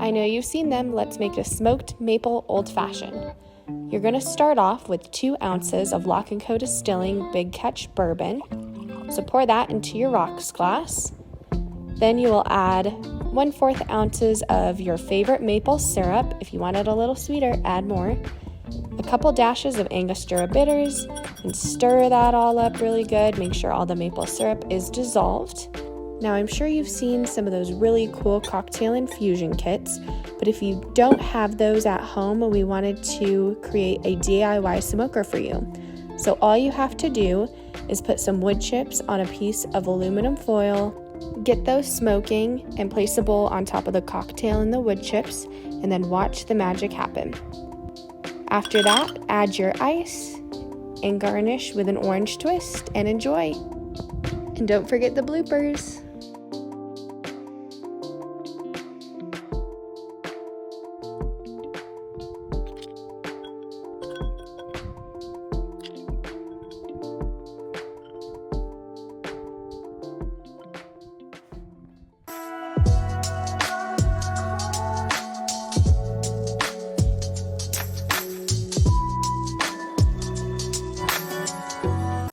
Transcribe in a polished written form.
I know you've seen them. Let's make a smoked maple old fashioned. You're going to start off with 2 ounces of Locke & Co. Distilling Big Catch Bourbon. So pour that into your rocks glass. Then you will add 1/4 ounces of your favorite maple syrup. If you want it a little sweeter, add more. A couple dashes of Angostura bitters, and stir that all up really good. Make sure all the maple syrup is dissolved. Now, I'm sure you've seen some of those really cool cocktail infusion kits, but if you don't have those at home, we wanted to create a DIY smoker for you. So all you have to do is put some wood chips on a piece of aluminum foil, get those smoking, and place a bowl on top of the cocktail and the wood chips, and then watch the magic happen. After that, add your ice and garnish with an orange twist and enjoy. And don't forget the bloopers.